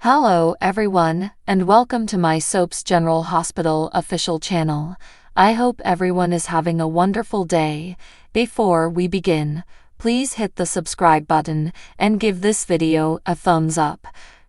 Hello everyone, and welcome to my Soaps General Hospital official channel. I hope everyone is having a wonderful day. Before we begin, please hit the subscribe button and give this video a thumbs up.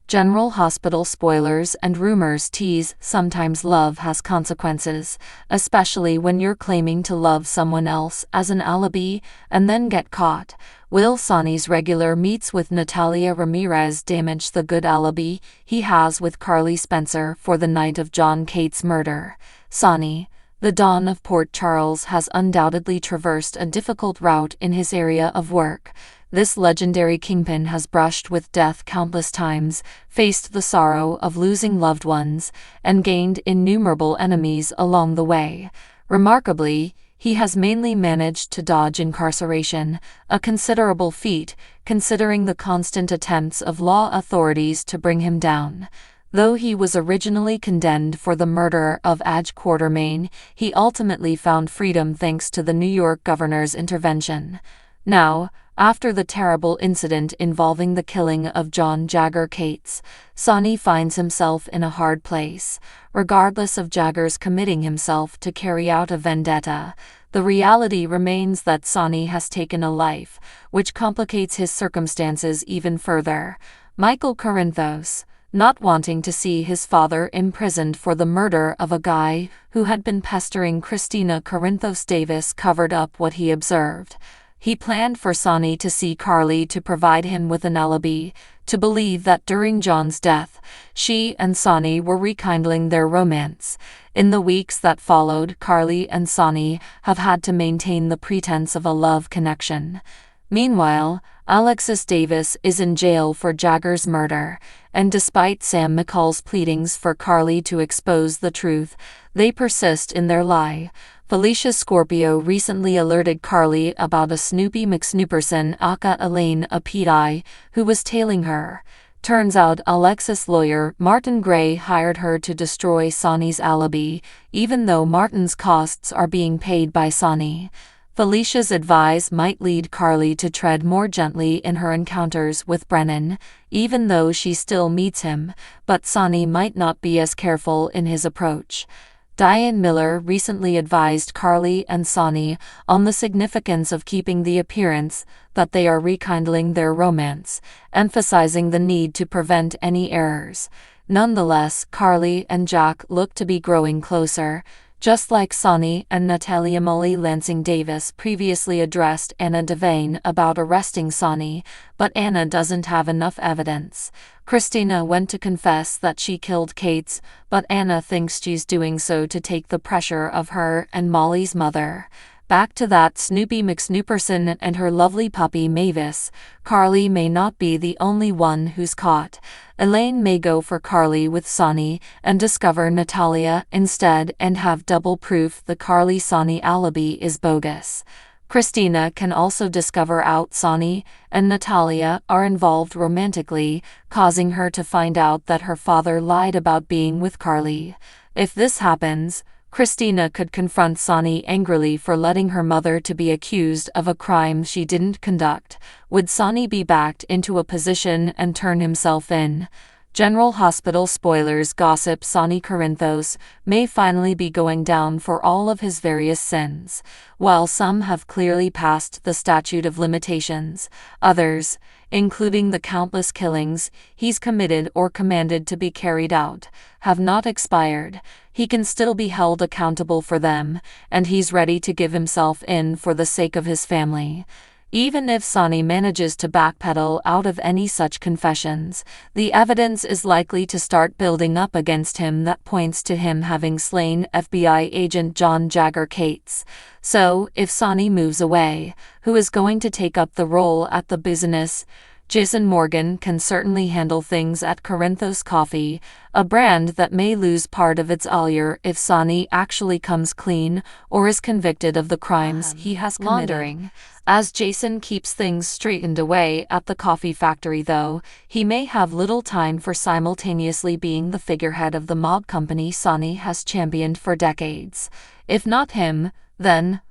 General Hospital spoilers and rumors tease. Sometimes love has consequences, especially when you're claiming to love someone else as an alibi and then get caught. Will Sonny's regular meets with Natalia Ramirez damage the good alibi he has with Carly Spencer for the night of John Cates' murder? Sonny, the Don of Port Charles, has undoubtedly traversed a difficult route in his area of work. This legendary kingpin has brushed with death countless times, faced the sorrow of losing loved ones, and gained innumerable enemies along the way. Remarkably, he has mainly managed to dodge incarceration, a considerable feat, considering the constant attempts of law authorities to bring him down. Though he was originally condemned for the murder of Aj Quartermain, he ultimately found freedom thanks to the New York governor's intervention. Now, after the terrible incident involving the killing of John Jagger Cates, Sonny finds himself in a hard place. Regardless of Jagger's committing himself to carry out a vendetta, the reality remains that Sonny has taken a life, which complicates his circumstances even further. Michael Corinthos, not wanting to see his father imprisoned for the murder of a guy who had been pestering Christina Corinthos Davis, covered up what he observed. He planned for Sonny to see Carly to provide him with an alibi, to believe that during John's death, she and Sonny were rekindling their romance. In the weeks that followed, Carly and Sonny have had to maintain the pretense of a love connection. Meanwhile, Alexis Davis is in jail for Jagger's murder, and despite Sam McCall's pleadings for Carly to expose the truth, they persist in their lie. Felicia Scorpio recently alerted Carly about a Snoopy McSnooperson aka Elaine Apeti, who was tailing her. Turns out Alexis' lawyer Martin Gray hired her to destroy Sonny's alibi, even though Martin's costs are being paid by Sonny. Felicia's advice might lead Carly to tread more gently in her encounters with Brennan, even though she still meets him, but Sonny might not be as careful in his approach. Diane Miller recently advised Carly and Sonny on the significance of keeping the appearance that they are rekindling their romance, emphasizing the need to prevent any errors. Nonetheless, Carly and Jack look to be growing closer, just like Sonny and Natalia. Molly Lansing Davis previously addressed Anna Devane about arresting Sonny, but Anna doesn't have enough evidence. Christina went to confess that she killed Cates, but Anna thinks she's doing so to take the pressure of her and Molly's mother. Back to that Snoopy McSnooperson and her lovely puppy Mavis, Carly may not be the only one who's caught. Elaine may go for Carly with Sonny and discover Natalia instead and have double proof the Carly-Sonny alibi is bogus. Christina can also discover out Sonny and Natalia are involved romantically, causing her to find out that her father lied about being with Carly. If this happens, Christina could confront Sonny angrily for letting her mother to be accused of a crime she didn't conduct. Would Sonny be backed into a position and turn himself in? General Hospital spoilers gossip. Sonny Corinthos may finally be going down for all of his various sins. While some have clearly passed the statute of limitations, others, including the countless killings he's committed or commanded to be carried out, have not expired. He can still be held accountable for them, and he's ready to give himself in for the sake of his family. Even if Sonny manages to backpedal out of any such confessions, the evidence is likely to start building up against him that points to him having slain FBI agent John Jagger Cates. So, if Sonny moves away, who is going to take up the role at the business? Jason Morgan can certainly handle things at Corinthos Coffee, a brand that may lose part of its allure if Sonny actually comes clean or is convicted of the crimes he has committed. As Jason keeps things straightened away at the coffee factory, though, he may have little time for simultaneously being the figurehead of the mob company Sonny has championed for decades. If not him, then,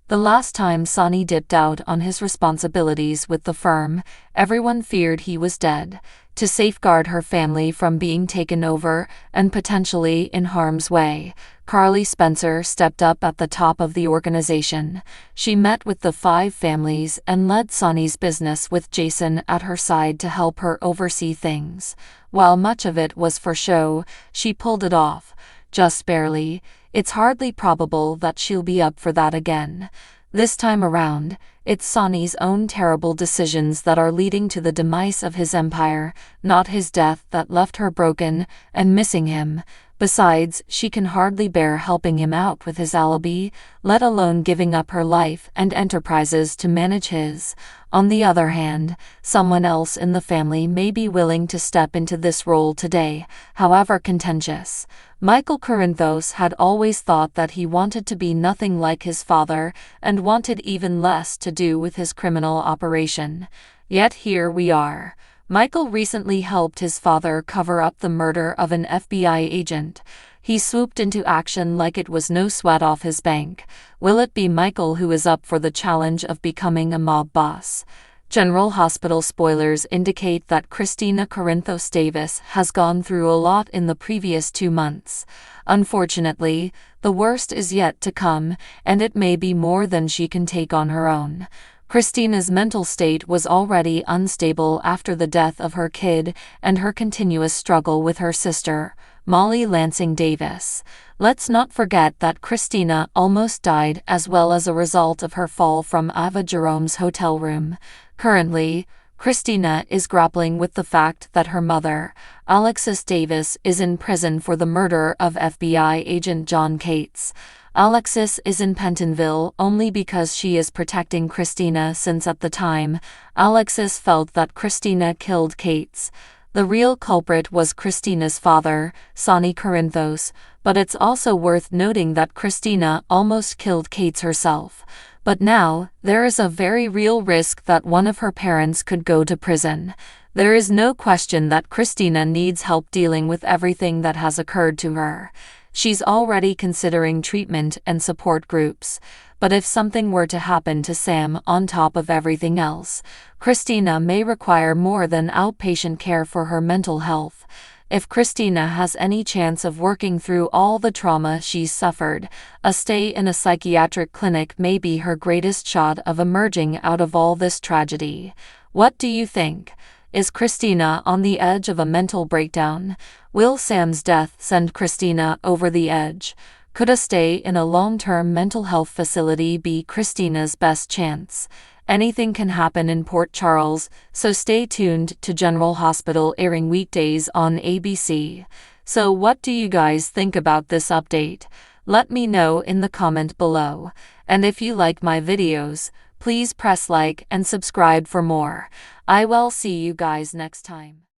The last time Sonny dipped out on his responsibilities with the firm, everyone feared he was dead. To safeguard her family from being taken over and potentially in harm's way, Carly Spencer stepped up at the top of the organization. She met with the 5 families and led Sonny's business with Jason at her side to help her oversee things. While much of it was for show, she pulled it off, just barely. It's hardly probable that she'll be up for that again. This time around, it's Sonny's own terrible decisions that are leading to the demise of his empire, not his death, that left her broken and missing him. Besides, she can hardly bear helping him out with his alibi, let alone giving up her life and enterprises to manage his. On the other hand, someone else in the family may be willing to step into this role today, however contentious. Michael Corinthos had always thought that he wanted to be nothing like his father and wanted even less to do with his criminal operation. Yet here we are. Michael recently helped his father cover up the murder of an FBI agent. He swooped into action like it was no sweat off his bank. Will it be Michael who is up for the challenge of becoming a mob boss? General Hospital spoilers indicate that Christina Corinthos Davis has gone through a lot in the previous 2 months. Unfortunately, the worst is yet to come, and it may be more than she can take on her own. Christina's mental state was already unstable after the death of her kid and her continuous struggle with her sister, Molly Lansing Davis. Let's not forget that Christina almost died as well as a result of her fall from Ava Jerome's hotel room. Currently, Christina is grappling with the fact that her mother, Alexis Davis, is in prison for the murder of FBI agent John Cates. Alexis is in Pentonville only because she is protecting Christina, since at the time, Alexis felt that Christina killed Cates. The real culprit was Christina's father, Sonny Corinthos, but it's also worth noting that Christina almost killed Cates herself. But now, there is a very real risk that one of her parents could go to prison. There is no question that Christina needs help dealing with everything that has occurred to her. She's already considering treatment and support groups. But if something were to happen to Sam on top of everything else, Christina may require more than outpatient care for her mental health. If Christina has any chance of working through all the trauma she's suffered, a stay in a psychiatric clinic may be her greatest shot of emerging out of all this tragedy. What do you think? Is Christina on the edge of a mental breakdown? Will Sam's death send Christina over the edge? Could a stay in a long-term mental health facility be Christina's best chance? Anything can happen in Port Charles, so stay tuned to General Hospital, airing weekdays on ABC. So what do you guys think about this update? Let me know in the comment below. And if you like my videos, please press like and subscribe for more. I will see you guys next time.